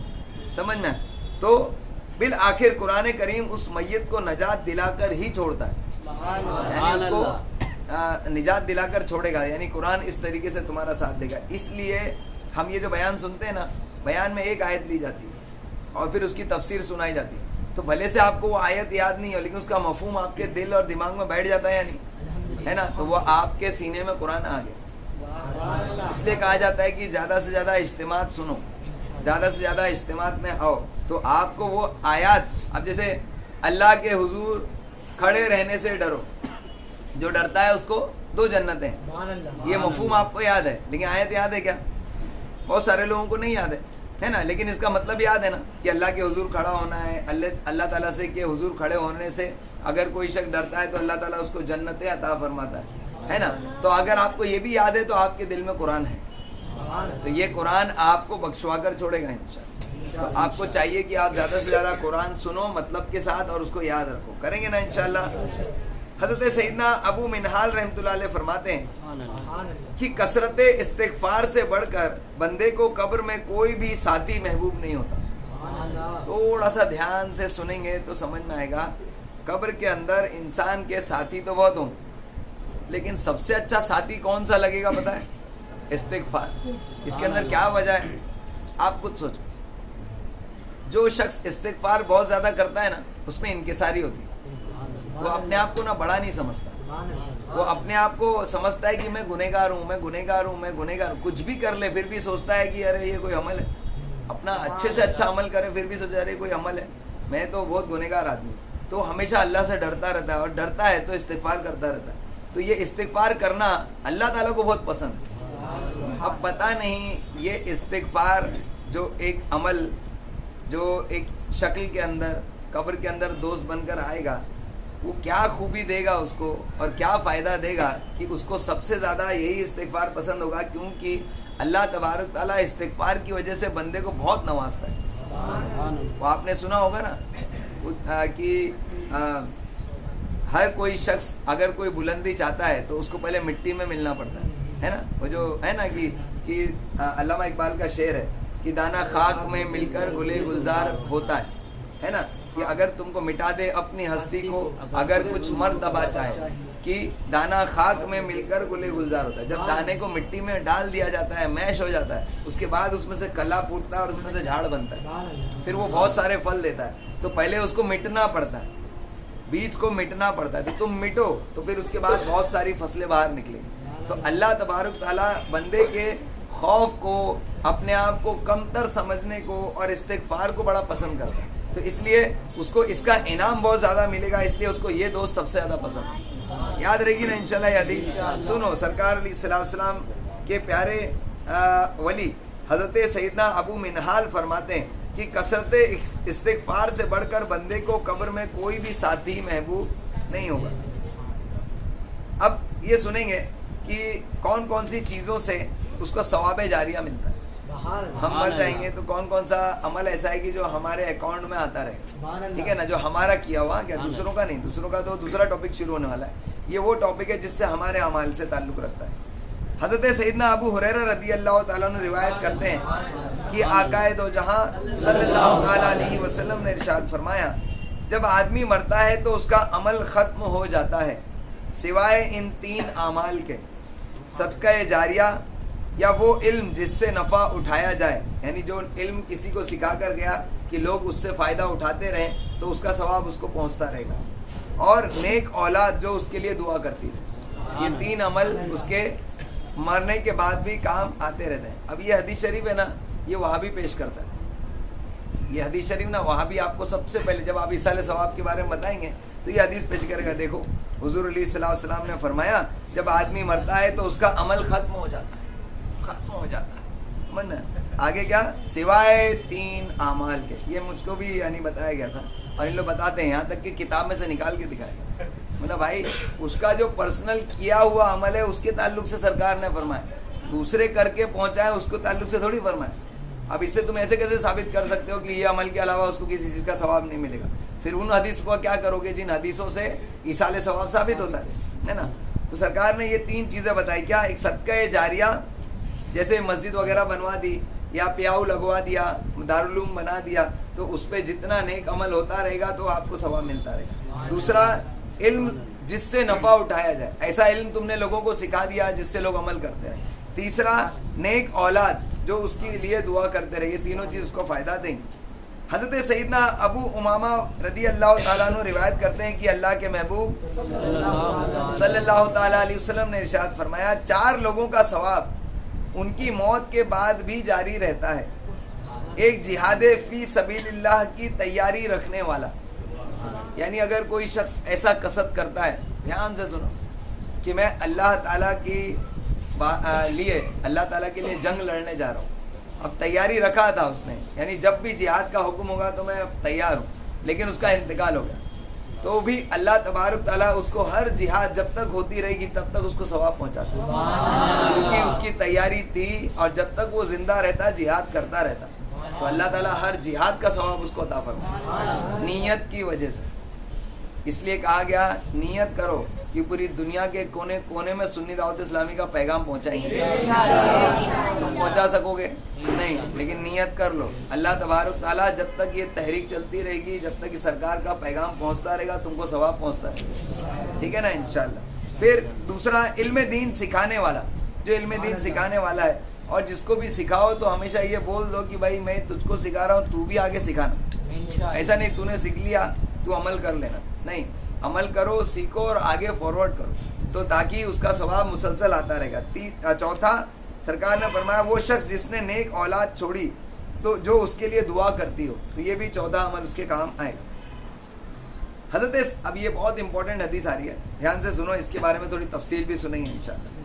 سمجھ میں. تو بالآخر قرآن کریم اس میت کو نجات دلا کر ہی چھوڑتا ہے, یعنی اس کو نجات دلا کر چھوڑے گا. یعنی قرآن اس طریقے سے تمہارا ساتھ دے گا. اس لیے ہم یہ جو بیان سنتے ہیں نا, بیان میں ایک آیت لی جاتی ہے اور پھر اس کی تفسیر سنائی جاتی ہے. تو بھلے سے آپ کو وہ آیت یاد نہیں ہو لیکن اس کا مفہوم آپ کے دل اور دماغ میں بیٹھ جاتا ہے یا نہیں, ہے نا. تو وہ آپ کے سینے میں قرآن آ گیا. اس لیے کہا جاتا ہے کہ زیادہ سے زیادہ اجتماعات سنو, زیادہ سے زیادہ اجتماعات میں آؤ تو آپ کو وہ آیات, اب جیسے اللہ کے حضور کھڑے رہنے سے ڈرو, جو ڈرتا ہے اس کو 2 جنتیں, یہ مفہوم آپ کو یاد ہے لیکن آیت یاد ہے کیا؟ بہت سارے لوگوں کو نہیں یاد ہے نا, لیکن اس کا مطلب یاد ہے نا کہ اللہ کے حضور کھڑا ہونا ہے. اللہ تعالیٰ سے کے حضور کھڑے ہونے سے اگر کوئی شخص ڈرتا ہے تو اللہ تعالیٰ اس کو جنتیں عطا فرماتا ہے نا. تو اگر آپ کو یہ بھی یاد ہے تو آپ کے دل میں قرآن ہے, تو یہ قرآن آپ کو بخشوا کر چھوڑے گا انشاءاللہ. تو آپ کو چاہیے کہ آپ زیادہ سے زیادہ قرآن سنو مطلب کے ساتھ اور اس کو یاد رکھو. کریں گے نا انشاءاللہ. حضرت سیدنا ابو منہال رحمۃ اللہ علیہ فرماتے ہیں کہ کثرت استغفار سے بڑھ کر بندے کو قبر میں کوئی بھی ساتھی محبوب نہیں ہوتا. تھوڑا سا دھیان سے سنیں گے تو سمجھ میں آئے گا. قبر کے اندر انسان کے ساتھی تو بہت ہوں, لیکن سب سے اچھا ساتھی کون سا لگے گا پتہ ہے؟ استغفار. اس کے اندر کیا وجہ ہے آپ خود سوچو. جو شخص استغفار بہت زیادہ کرتا ہے نا اس میں انکساری ہوتی ہے. وہ اپنے آپ کو نا بڑا نہیں سمجھتا, وہ اپنے آپ کو سمجھتا ہے کہ میں گنہگار ہوں, میں گنہگار ہوں, میں گنہگار ہوں. کچھ بھی کر لے پھر بھی سوچتا ہے کہ ارے یہ کوئی عمل ہے. اپنا اچھے سے اچھا عمل کرے پھر بھی سوچا ارے کوئی عمل ہے, میں تو بہت گنہگار آدمی. تو ہمیشہ اللہ سے ڈرتا رہتا ہے, اور ڈرتا ہے تو استغفار کرتا رہتا ہے. تو یہ استغفار کرنا اللہ تعالیٰ کو بہت پسند ہے. اب پتہ نہیں یہ استغفار جو ایک عمل جو ایک شکل کے اندر قبر کے اندر دوست بن کر آئے گا, وہ کیا خوبی دے گا اس کو اور کیا فائدہ دے گا کہ اس کو سب سے زیادہ یہی استغفار پسند ہوگا. کیونکہ اللہ تبارک تعالیٰ استغفار کی وجہ سے بندے کو بہت نوازتا ہے. وہ آپ نے سنا ہوگا نا کہ ہر کوئی شخص اگر کوئی بلندی چاہتا ہے تو اس کو پہلے مٹی میں ملنا پڑتا ہے نا. وہ جو ہے نا کہ علامہ اقبال کا شعر ہے کہ دانا خاک میں مل کر گلے گلزار ہوتا ہے نا. کہ اگر تم کو مٹا دے اپنی ہستی کو, اگر کچھ مرتبہ چاہے کہ دانا خاک میں مل کر گلے گلزار ہوتا ہے. جب دانے کو مٹی میں ڈال دیا جاتا ہے، میش ہو جاتا ہے، اس کے بعد اس میں سے کلا پھوٹتا ہے اور اس میں سے جھاڑ بنتا ہے، پھر وہ بہت سارے پھل دیتا ہے. تو پہلے اس کو مٹنا پڑتا ہے، بیج کو مٹنا پڑتا ہے. تو تم مٹو تو پھر اس کے بعد بہت ساری فصلیں باہر نکلیں. تو اللہ تبارک تعالیٰ بندے کے خوف کو، اپنے آپ کو کمتر سمجھنے کو اور استغفار کو بڑا پسند کرتا ہے. تو اس لیے اس کو اس کا انعام بہت زیادہ ملے گا، اس لیے اس کو یہ دوست سب سے زیادہ پسند ہے. یاد رہے گی نا انشاءاللہ یہ حدیث. سنو، سرکار علیہ السلام کے پیارے ولی حضرت سیدنا ابو منہال فرماتے ہیں کہ کثرت استغفار سے بڑھ کر بندے کو قبر میں کوئی بھی ساتھی محبوب نہیں ہوگا. اب یہ سنیں گے کہ کون کون سی چیزوں سے اس کو ثواب جاریہ ملتا ہے. ہم مر جائیں گے تو کون کون سا عمل ایسا ہے کہ جو ہمارے اکاؤنٹ میں آتا رہے، ٹھیک ہے نا، جو ہمارا کیا ہوا، کیا دوسروں کا نہیں. دوسروں کا تو دوسرا ٹاپک شروع ہونے والا ہے. یہ وہ ٹاپک ہے جس سے ہمارے اعمال سے تعلق رکھتا ہے. حضرت سیدنا ابو ہریرہ رضی اللہ تعالیٰ عنہ روایت کرتے ہیں کہ آقائے دو جہاں صلی اللہ تعالیٰ علیہ وسلم نے ارشاد فرمایا، جب آدمی مرتا ہے تو اس کا عمل ختم ہو جاتا ہے سوائے ان 3 اعمال کے: صدقہ جاریہ، یا وہ علم جس سے نفع اٹھایا جائے، یعنی جو علم کسی کو سکھا کر گیا کہ لوگ اس سے فائدہ اٹھاتے رہیں تو اس کا ثواب اس کو پہنچتا رہے گا، اور نیک اولاد جو اس کے لیے دعا کرتی ہے. یہ 3 عمل اس کے مرنے کے بعد بھی کام آتے رہتے ہیں. اب یہ حدیث شریف ہے نا، یہ وہابی پیش کرتا ہے. یہ حدیث شریف نا وہابی آپ کو سب سے پہلے جب آپ ایصال ثواب کے بارے میں بتائیں گے تو یہ حدیث پیش کرے گا. دیکھو حضور علیہ السلام نے فرمایا جب آدمی مرتا ہے تو اس کا عمل ختم ہو جاتا ہے، ختم ہو جاتا ہے. من آگے کیا؟ سوائے 3 اعمال کے. یہ مجھ کو بھی یعنی بتایا گیا تھا، اور ان لوگ بتاتے ہیں یہاں تک کہ کتاب میں سے نکال کے دکھائے. مطلب بھائی اس کا جو پرسنل کیا ہوا عمل ہے اس کے تعلق سے سرکار نے فرمایا، دوسرے کر کے پہنچائے اس کو تعلق سے تھوڑی فرمایا. اب اس سے تم ایسے کیسے ثابت کر سکتے ہو کہ یہ عمل کے علاوہ اس کو کسی چیز کا ثواب نہیں ملے گا؟ پھر ان حدیث کو کیا کرو گے جن حدیثوں سے ایصال ثواب ثابت ہوتا ہے نا. تو سرکار نے یہ 3 چیزیں بتائی. کیا؟ ایک صدقہ جاریہ، جیسے مسجد وغیرہ بنوا دی یا پیاؤ لگوا دیا، دارالعلوم بنا دیا، تو اس پہ جتنا نیک عمل ہوتا رہے گا تو آپ کو ثواب ملتا رہے گا. دوسرا علم جس سے نفع اٹھایا جائے، ایسا علم تم نے لوگوں کو سکھا دیا جس سے لوگ عمل کرتے رہے. تیسرا نیک اولاد جو اس کے لیے دعا کرتے رہے. یہ تینوں چیز اس کو فائدہ دیں گے. حضرت سیدنا ابو امامہ رضی اللہ تعالیٰ عنہ روایت کرتے ہیں کہ اللہ کے محبوب صلی اللہ تعالیٰ علیہ وسلم نے ارشاد فرمایا، 4 لوگوں کا ثواب ان کی موت کے بعد بھی جاری رہتا ہے. ایک جہاد فی سبیل اللہ کی تیاری رکھنے والا، یعنی اگر کوئی شخص ایسا قصد کرتا ہے، دھیان سے سنو، کہ میں اللہ تعالیٰ کی لیے اللہ تعالیٰ کے لیے جنگ لڑنے جا رہا ہوں. اب تیاری رکھا تھا اس نے، یعنی جب بھی جہاد کا حکم ہوگا تو میں تیار ہوں، لیکن اس کا انتقال ہو گیا تو بھی اللہ تبارک تعالیٰ اس کو ہر جہاد جب تک ہوتی رہے گی تب تک اس کو ثواب پہنچاتا ہے، کیونکہ اس کی تیاری تھی. اور جب تک وہ زندہ رہتا جہاد کرتا رہتا تو اللہ تعالیٰ ہر جہاد کا ثواب اس کو عطا فرمائے نیت کی وجہ سے. اس لیے کہا گیا نیت کرو کہ پوری دنیا کے کونے کونے میں سنی دعوت اسلامی کا پیغام پہنچائیں گے. تم پہنچا سکو گے نہیں، لیکن نیت کر لو. اللہ تبارک تعالیٰ جب تک یہ تحریک چلتی رہے گی، جب تک یہ سرکار کا پیغام پہنچتا رہے گا، تم کو ثواب پہنچتا رہے گا. ٹھیک ہے نا انشاءاللہ. پھر دوسرا علم دین سکھانے والا، جو علم دین سکھانے والا ہے، اور جس کو بھی سکھاؤ تو ہمیشہ یہ بول دو کہ بھائی میں تجھ کو سکھا رہا ہوں، تو بھی آگے سکھانا. ایسا نہیں تو نے سیکھ لیا تو عمل کر لینا، نہیں، عمل کرو، سیکھو اور آگے فارورڈ کرو، تو تاکہ اس کا ثواب مسلسل آتا رہے گا. چوتھا سرکار نے فرمایا وہ شخص جس نے نیک اولاد چھوڑی تو جو اس کے لیے دعا کرتی ہو، تو یہ بھی 14 عمل اس کے کام آئے گا. حضرت اب یہ بہت امپورٹنٹ حدیث آ رہی ہے، دھیان سے سنو، اس کے بارے میں تھوڑی تفصیل بھی سنیں گے انشاءاللہ.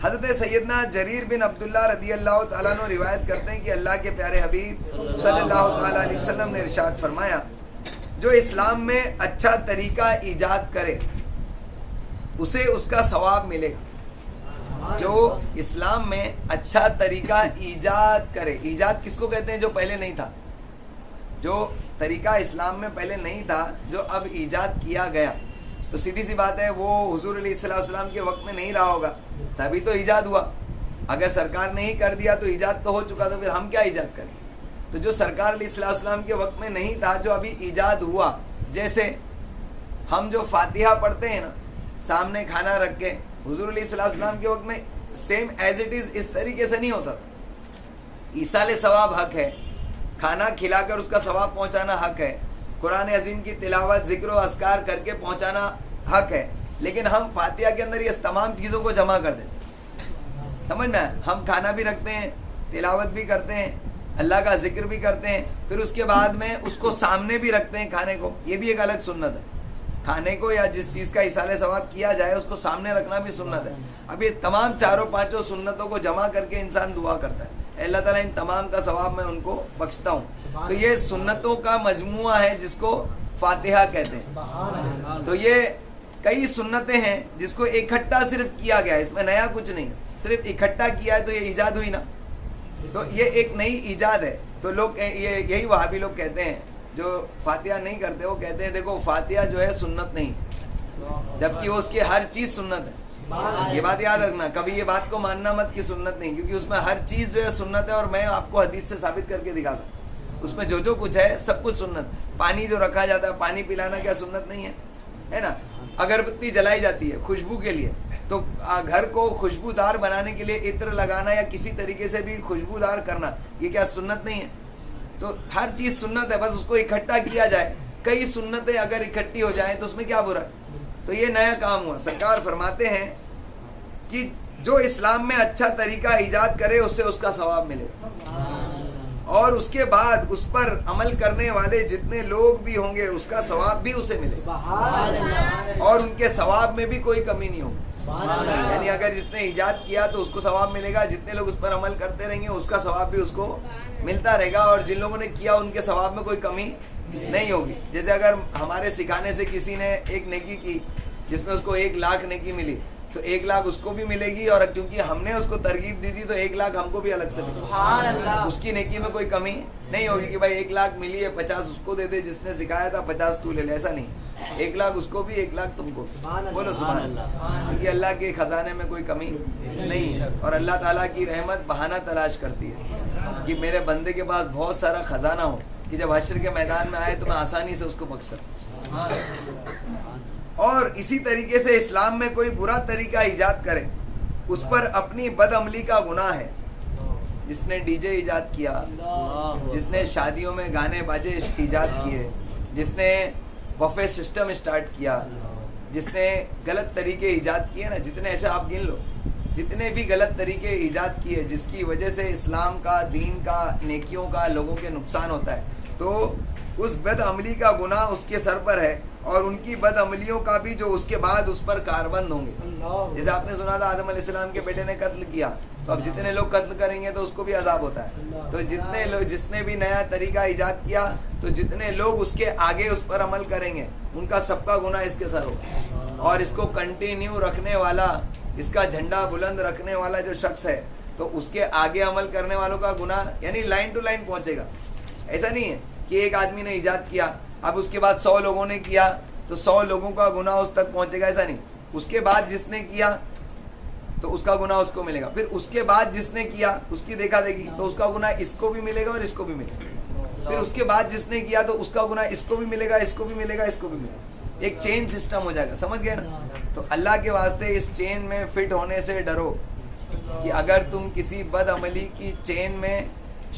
حضرت سیدنا جریر بن عبداللہ رضی اللہ تعالیٰ عنہ روایت کرتے ہیں کہ اللہ کے پیارے حبیب صلی اللہ تعالیٰ علیہ وسلم نے ارشاد فرمایا، جو اسلام میں اچھا طریقہ ایجاد کرے اسے اس کا ثواب ملے گا. جو اسلام میں اچھا طریقہ ایجاد کرے، ایجاد کس کو کہتے ہیں؟ جو پہلے نہیں تھا، جو طریقہ اسلام میں پہلے نہیں تھا، جو اب ایجاد کیا گیا. تو سیدھی سی بات ہے وہ حضور علیہ السلام کے وقت میں نہیں رہا ہوگا، تبھی تو ایجاد ہوا. اگر سرکار نے ہی کر دیا تو ایجاد تو ہو چکا، تو پھر ہم کیا ایجاد کریں؟ تو جو سرکار علیہ السلام کے وقت میں نہیں تھا، جو ابھی ایجاد ہوا، جیسے ہم جو فاتحہ پڑھتے ہیں نا، سامنے کھانا رکھ کے حضور علیہ السلام کے وقت میں سیم ایز اٹ از اس طریقے سے نہیں ہوتا. ایصال ثواب حق ہے, کھانا کھلا کر اس کا ثواب پہنچانا حق ہے, قرآن عظیم کی تلاوت ذکر و اذکار کر کے پہنچانا حق ہے, لیکن ہم فاتحہ کے اندر یہ تمام چیزوں کو جمع کر دیتے ہیں. سمجھ میں آیا؟ ہم کھانا بھی رکھتے ہیں, تلاوت بھی کرتے ہیں, اللہ کا ذکر بھی کرتے ہیں, پھر اس کے بعد میں اس کو سامنے بھی رکھتے ہیں کھانے کو. یہ بھی ایک الگ سنت ہے. کھانے کو یا جس چیز کا ایصال ثواب کیا جائے اس کو سامنے رکھنا بھی سنت ہے. اب یہ تمام چاروں پانچوں سنتوں کو جمع کر کے انسان دعا کرتا ہے, اللہ تعالیٰ ان تمام کا ثواب میں ان کو بخشتا ہوں. تو یہ سنتوں کا مجموعہ ہے جس کو فاتحہ کہتے ہیں. تو یہ کئی سنتیں ہیں جس کو اکٹھا صرف کیا گیا ہے, اس میں نیا کچھ نہیں, صرف اکٹھا کیا ہے تو یہ ایجاد ہوئی نا. تو یہ ایک نئی ایجاد ہے. تو لوگ یہی وہابی لوگ کہتے ہیں جو فاتحہ نہیں کرتے, وہ کہتے ہیں دیکھو فاتحہ جو ہے سنت نہیں, جبکہ اس کی ہر چیز سنت ہے. یہ بات یاد رکھنا, کبھی یہ بات کو ماننا مت کہ سنت نہیں, کیونکہ اس میں ہر چیز جو ہے سنت ہے, اور میں آپ کو حدیث سے ثابت کر کے دکھا سکتا ہوں. اس میں جو کچھ ہے سب کچھ سنت. پانی جو رکھا جاتا ہے, پانی پلانا کیا سنت نہیں ہے نا. اگربتی جلائی جاتی ہے خوشبو کے لیے, تو گھر کو خوشبودار بنانے کے لیے عطر لگانا یا کسی طریقے سے بھی خوشبودار کرنا, یہ کیا سنت نہیں ہے؟ تو ہر چیز سنت ہے, بس اس کو اکٹھا کیا جائے. کئی سنتیں اگر اکٹھی ہو جائیں تو اس میں کیا برا ہے؟ تو یہ نیا کام ہوا. سرکار فرماتے ہیں کہ جو اسلام میں اچھا طریقہ ایجاد کرے اس سے اس کا ثواب ملے, اور اس کے بعد اس پر عمل کرنے والے جتنے لوگ بھی ہوں گے اس کا ثواب بھی اسے ملے, اور ان کے ثواب میں بھی کوئی کمی نہیں ہوگی. یعنی اگر جس نے ایجاد کیا تو اس کو ثواب ملے گا, جتنے لوگ اس پر عمل کرتے رہیں گے اس کا ثواب بھی اس کو ملتا رہے گا, اور جن لوگوں نے کیا ان کے ثواب میں کوئی کمی نہیں ہوگی. جیسے اگر ہمارے سکھانے سے کسی نے ایک نیکی کی جس میں اس کو 1,00,000 نیکی ملی, تو 1,00,000 اس کو بھی ملے گی, اور کیونکہ ہم نے اس کو ترغیب دی تھی تو 1,00,000 ہم کو بھی الگ سے ملے گی. اس کی نیکی میں کوئی کمی نہیں ہوگی کہ بھائی 1,00,000 ملی ہے 50 اس کو دے دے, جس نے سکھایا تھا 50 تو لے لے, ایسا نہیں. 1,00,000 اس کو بھی 1,00,000 تم کو. بولو سبحان اللہ. کیونکہ اللہ کے خزانے میں کوئی کمی نہیں ہے, اور اللہ تعالیٰ کی رحمت بہانہ تلاش کرتی ہے کہ میرے بندے کے پاس بہت سارا خزانہ ہو کہ جب حشر کے میدان میں آئے تو میں آسانی سے اس کو بخش سکوں. اور اسی طریقے سے اسلام میں کوئی برا طریقہ ایجاد کرے اس پر اپنی بد عملی کا گناہ ہے. جس نے ڈی جے ایجاد کیا, جس نے شادیوں میں گانے باجے ایجاد کیے, جس نے بفے سسٹم اسٹارٹ کیا, جس نے غلط طریقے ایجاد کیے نا, جتنے ایسے آپ گن لو, جتنے بھی غلط طریقے ایجاد کیے جس کی وجہ سے اسلام کا, دین کا, نیکیوں کا, لوگوں کے نقصان ہوتا ہے, تو اس بد عملی کا گناہ اس کے سر پر ہے, اور ان کی بد عملیوں کا بھی جو اس کے بعد اس پر کاربند ہوں گے. جیسے آپ نے سنا تھا آدم علیہ السلام کے بیٹے نے قتل کیا, تو اب جتنے لوگ قتل کریں گے تو اس کو بھی عذاب ہوتا ہے. تو جتنے لوگ, جس نے بھی نیا طریقہ ایجاد کیا, تو جتنے لوگ اس کے آگے اس پر عمل کریں گے ان کا سب کا گناہ اس کے سر ہوگا. اور اس کو کنٹینیو رکھنے والا, اس کا جھنڈا بلند رکھنے والا جو شخص ہے, تو اس کے آگے عمل کرنے والوں کا گناہ یعنی لائن ٹو لائن پہنچے گا. ایسا نہیں ہے کہ ایک آدمی نے ایجاد کیا, اب اس کے بعد 100 لوگوں نے کیا تو 100 لوگوں کا گناہ اس تک پہنچے گا, ایسا نہیں. اس کے بعد جس نے کیا تو اس کا گناہ اس کو ملے گا, پھر اس کے بعد جس نے کیا اس کی دیکھا دیکھی تو اس کا گناہ اس کو بھی ملے گا اور اس کو بھی ملے گا, پھر اس کے بعد جس نے کیا تو اس کا گناہ اس کو بھی ملے گا, اس کو بھی ملے گا, اس کو بھی ملے گا. ایک چین سسٹم ہو جائے گا, سمجھ گئے نا. تو اللہ کے واسطے اس چین میں فٹ ہونے سے ڈرو کہ اگر تم کسی بد عملی کی چین میں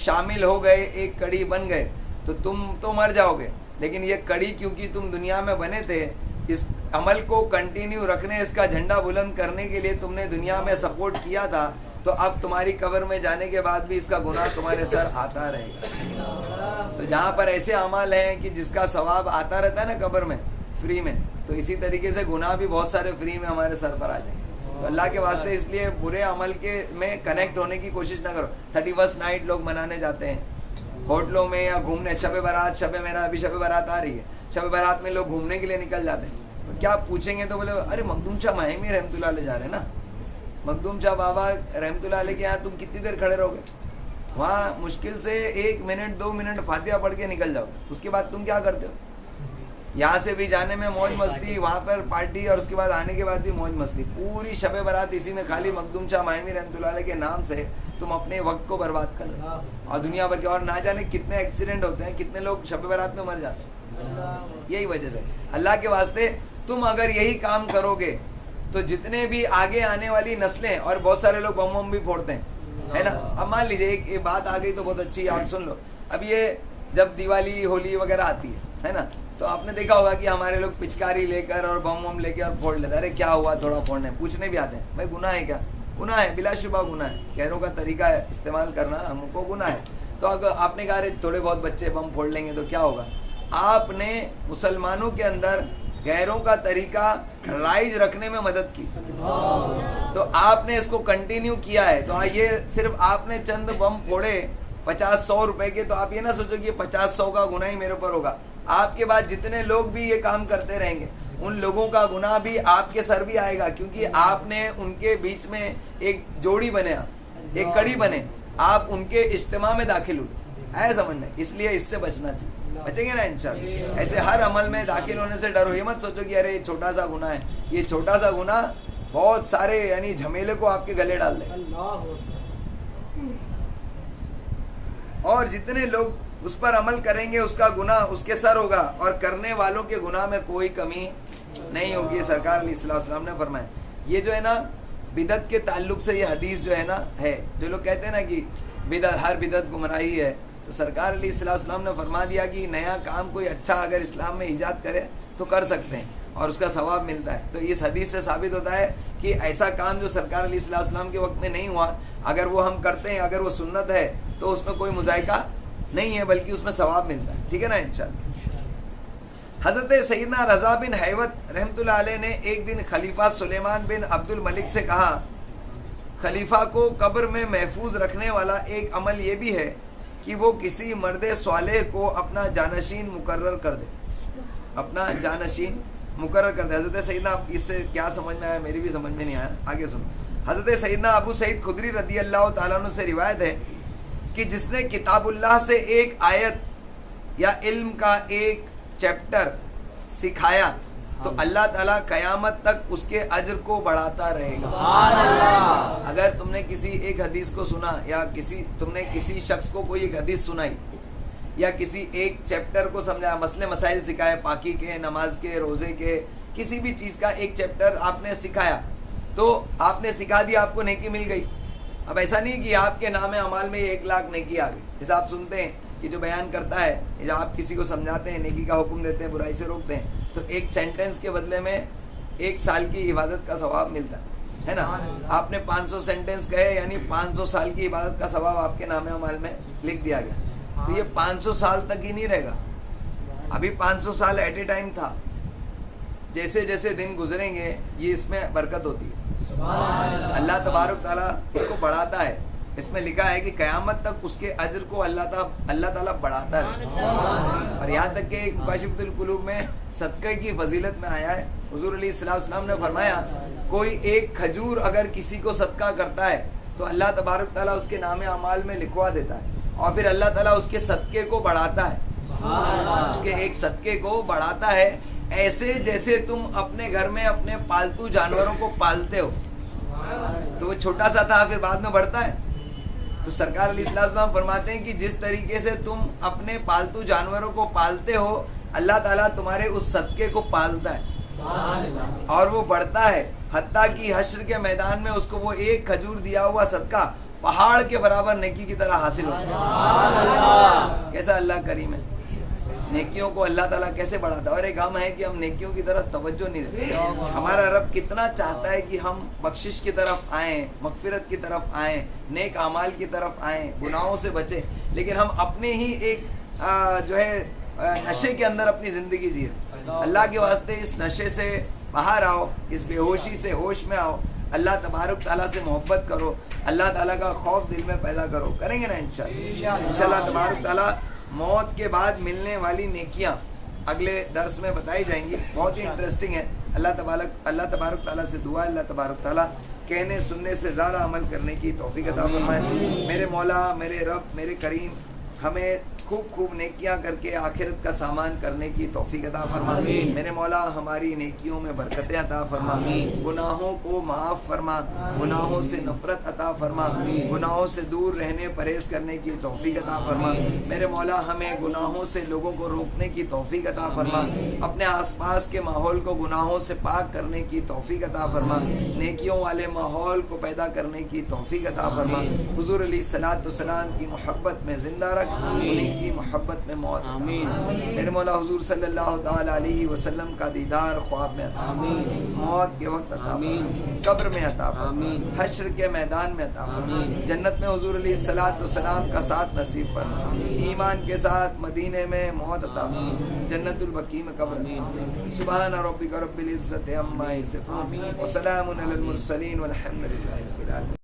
شامل ہو گئے, ایک کڑی بن گئے, تو تم تو مر جاؤ گے, لیکن یہ کڑی کیونکہ تم دنیا میں بنے تھے, اس عمل کو کنٹینیو رکھنے, اس کا جھنڈا بلند کرنے کے لیے تم نے دنیا میں سپورٹ کیا تھا, تو اب تمہاری قبر میں جانے کے بعد بھی اس کا گناہ تمہارے سر آتا رہے گا. تو جہاں پر ایسے اعمال ہیں کہ جس کا ثواب آتا رہتا ہے نا قبر میں فری میں, تو اسی طریقے سے گناہ بھی بہت سارے فری میں ہمارے سر پر آ جائیں گے. تو اللہ کے واسطے اس لیے برے عمل کے میں کنیکٹ ہونے کی کوشش نہ کرو. 31 نائٹ لوگ منانے جاتے ہیں ہوٹلوں میں یا گھومنے, شب برات, شب میرا ابھی شب برات آ رہی ہے, شب برات میں لوگ گھومنے کے لیے نکل جاتے ہیں. تو کیا پوچھیں گے تو بولے ارے مخدوم شاہ ماہمی رحمۃ اللہ علیہ جا رہے ہیں نا, مخدوم شاہ بابا رحمۃ اللہ علیہ کے یہاں تم کتنی دیر کھڑے رہو گے وہاں؟ مشکل سے 1 منٹ 2 منٹ فاتحہ پڑھ کے نکل جاؤ, اس کے بعد تم کیا کرتے ہو؟ یہاں سے بھی جانے میں موج مستی, وہاں پر پارٹی, اور اس کے بعد آنے کے بعد بھی موج مستی. پوری شب برات اسی میں خالی مخدوم شاہ ماہمی رحمۃ اللہ علیہ کے نام سے تم اپنے وقت کو برباد کر رہے, اور دنیا بھر کے, اور نہ جانے کتنے ایکسیڈنٹ ہوتے ہیں, کتنے لوگ شب برات میں مر جاتے ہیں. یہی وجہ سے اللہ کے واسطے تم اگر یہی کام کرو گے تو جتنے بھی آگے آنے والی نسلیں, اور بہت سارے لوگ بم وم بھی پھوڑتے ہیں, ہے نا. اب مان لیجیے ایک بات آ گئی تو بہت اچھی, آپ سن لو. اب یہ جب دیوالی ہولی وغیرہ آتی ہے نا, تو آپ نے دیکھا ہوگا کہ ہمارے لوگ پچکاری لے کر اور بم وم لے کے اور پھوڑ لیتے. ارے کیا ہوا, تھوڑا پھوڑنے, پوچھنے بھی آتے ہیں بھائی گناہ ہے کیا؟ گناہ ہے, بلا شبہ گناہ ہے. غیروں کا طریقہ ہے استعمال کرنا ہم کو گناہ ہے. تو اگر آپ نے کہا ارے تھوڑے بہت بچے بم پھوڑ لیں گے تو کیا ہوگا؟ آپ نے مسلمانوں کے اندر غیروں کا طریقہ رائج رکھنے میں مدد کی, تو آپ نے اس کو کنٹینیو کیا ہے. تو یہ صرف آپ نے چند بم پھوڑے 50-100 روپے کے, تو آپ یہ نہ سوچو کہ یہ 50-100 کا گناہ ہی میرے اوپر ہوگا. آپ کے بعد جتنے لوگ بھی یہ کام کرتے رہیں گے ان لوگوں کا گناہ بھی آپ کے سر بھی آئے گا, کیونکہ آپ نے ان کے بیچ میں ایک جوڑی بنے, ایک کڑی بنے, آپ ان کے اجتماع میں داخل ہوئے, ہے سمجھ میں. اس لیے اس سے بچنا چاہیے, بچیں گے نا انشاءاللہ. ایسے ہر عمل میں داخل ہونے سے ڈرو, یہ مت سوچو کہ ارے یہ چھوٹا سا گناہ ہے. یہ چھوٹا سا گناہ بہت سارے یعنی جھمیلے کو آپ کے گلے ڈال دے. اور جتنے لوگ اس پر عمل کریں گے اس کا گناہ اس کے سر ہوگا, اور کرنے والوں کے گناہ میں کوئی کمی نہیں ہوگی. سرکار علیہ السلام نے فرمایا. یہ جو ہے نا بدعت کے تعلق سے یہ حدیث جو ہے نا ہے, جو لوگ کہتے ہیں نا کہ بدعت, ہر بدعت گمراہی ہے, تو سرکار علیہ السلام نے فرما دیا کہ نیا کام کوئی اچھا اگر اسلام میں ایجاد کرے تو کر سکتے ہیں اور اس کا ثواب ملتا ہے. تو اس حدیث سے ثابت ہوتا ہے کہ ایسا کام جو سرکار علیہ السلام کے وقت میں نہیں ہوا, اگر وہ ہم کرتے ہیں, اگر وہ سنت ہے تو اس میں کوئی مذائقہ نہیں ہے, بلکہ اس میں ثواب ملتا ہے. ٹھیک ہے نا انشاءاللہ. حضرت سیدنا رضا بن حیوت رحمۃ اللہ علیہ نے ایک دن خلیفہ سلیمان بن عبد الملک سے کہا, خلیفہ کو قبر میں محفوظ رکھنے والا ایک عمل یہ بھی ہے کہ وہ کسی مرد صالح کو اپنا جانشین مقرر کر دے, اپنا جانشین مقرر کر دے. حضرت سیدنا, اس سے کیا سمجھ میں آیا, میری بھی سمجھ میں نہیں آیا, آگے سنو. حضرت سیدنا ابو سعید خدری رضی اللہ تعالیٰ عنہ سے روایت ہے کہ جس نے کتاب اللہ سے ایک آیت یا علم کا ایک چیپٹر سکھایا تو اللہ تعالیٰ قیامت تک اس کے اجر کو بڑھاتا رہے گا. اگر تم نے کسی ایک حدیث کو سنا, یا تم نے کسی شخص کو کوئی ایک حدیث سنائی, یا کسی ایک چیپٹر کو سمجھایا, مسئلے مسائل سکھائے, پاکی کے, نماز کے, روزے کے, کسی بھی چیز کا ایک چیپٹر آپ نے سکھایا, تو آپ نے سکھا دیا, آپ کو نیکی مل گئی. اب ایسا نہیں کہ آپ کے نام اعمال میں 1,00,000 نیکی آ گئی. جیسا آپ سنتے ہیں کہ جو بیان کرتا ہے, جب آپ کسی کو سمجھاتے ہیں, نیکی کا حکم دیتے ہیں, برائی سے روکتے ہیں, تو ایک سینٹنس کے بدلے میں 1 سال کی عبادت کا ثواب ملتا ہے نا. آپ نے 500 سینٹنس کہے, یعنی 500 سال کی عبادت کا ثواب آپ کے نام اعمال میں لکھ دیا گیا. تو یہ 500 سال تک ہی نہیں رہے گا, ابھی 500 سال ایٹ اے ٹائم تھا. جیسے جیسے دن گزریں گے یہ اس میں برکت ہوتی ہے. اللہ تبارک تعالیٰ اس کو بڑھاتا ہے. اس میں لکھا ہے کہ قیامت تک اس کے اجر کو اللہ تعالیٰ بڑھاتا ہے. اور یہاں تک کہ مکاشفۃ القلوب میں صدقے کی فضیلت میں آیا ہے, حضور علیہ السلام نے فرمایا کوئی ایک کھجور اگر کسی کو صدقہ کرتا ہے تو اللہ تبارک تعالیٰ اس کے نام اعمال میں لکھوا دیتا ہے, اور پھر اللہ تعالیٰ اس کے صدقے کو بڑھاتا ہے, اس کے ایک صدقے کو بڑھاتا ہے, ایسے جیسے تم اپنے گھر میں اپنے پالتو جانوروں کو پالتے ہو. تو وہ چھوٹا سا تھا, پھر بعد میں بڑھتا ہے. تو سرکار علیہ السلام فرماتے ہیں کہ جس طریقے سے تم اپنے پالتو جانوروں کو پالتے ہو, اللہ تعالیٰ تمہارے اس صدقے کو پالتا ہے اور وہ بڑھتا ہے, حتیٰ کہ حشر کے میدان میں اس کو وہ ایک کھجور دیا ہوا صدقہ پہاڑ کے برابر نیکی کی طرح حاصل ہوتا ہے. کیسا اللہ کریم ہے, نیکیوں کو اللہ تعالیٰ کیسے بڑھاتا ہے. اور ایک ہم ہے کہ ہم نیکیوں کی طرف توجہ نہیں دیتے. ہمارا رب کتنا چاہتا ہے کہ ہم بخشش کی طرف آئیں, مغفرت کی طرف آئیں, نیک اعمال کی طرف آئیں, گناہوں سے بچیں, لیکن ہم اپنے ہی ایک جو ہے نشے کے اندر اپنی زندگی جیے. اللہ کے واسطے اس نشے سے باہر آؤ, اس بے ہوشی سے ہوش میں آؤ, اللہ تبارک تعالیٰ سے محبت کرو, اللہ تعالیٰ کا خوف دل میں پیدا کرو. کریں گے نا انشاءاللہ. انشاءاللہ تبارک تعالیٰ موت کے بعد ملنے والی نیکیاں اگلے درس میں بتائی جائیں گی, بہت ہی انٹرسٹنگ ہے. اللہ تبارک تعالیٰ سے دعا, اللہ تبارک تعالیٰ کہنے سننے سے زیادہ عمل کرنے کی توفیق عطا فرمائے. میرے مولا, میرے رب, میرے کریم, ہمیں خوب خوب نیکیاں کر کے آخرت کا سامان کرنے کی توفیق عطا فرما. میرے مولا ہماری نیکیوں میں برکتیں عطا فرما, گناہوں کو معاف فرما, گناہوں سے نفرت عطا فرما, گناہوں سے دور رہنے پرہیز کرنے کی توفیق عطا فرما. میرے مولا ہمیں گناہوں سے لوگوں کو روکنے کی توفیق عطا فرما, اپنے آس پاس کے ماحول کو گناہوں سے پاک کرنے کی توفیق عطا فرما, نیکیوں والے ماحول کو پیدا کرنے کی توفیق عطا فرما. حضور علیہ الصلوۃ والسلام کی محبت میں زندہ رکھ, انہیں کی محبت میں موت عطا فرما. میرے مولا حضور صلی اللہ تعالی علیہ وسلم کا دیدار خواب میں عطا فرما, موت کے وقت عطا فرما, قبر میں عطا فرما, حشر کے میدان میں عطا فرما, جنت میں حضور علیہ الصلوۃ والسلام کا ساتھ نصیب فرما, ایمان کے ساتھ مدینے میں موت عطا فرما, جنت البقیع میں قبر عطا فرما. سبحان ربک رب العزت عما یصفون وسلام علی المرسلین والحمد للہ رب العالمین.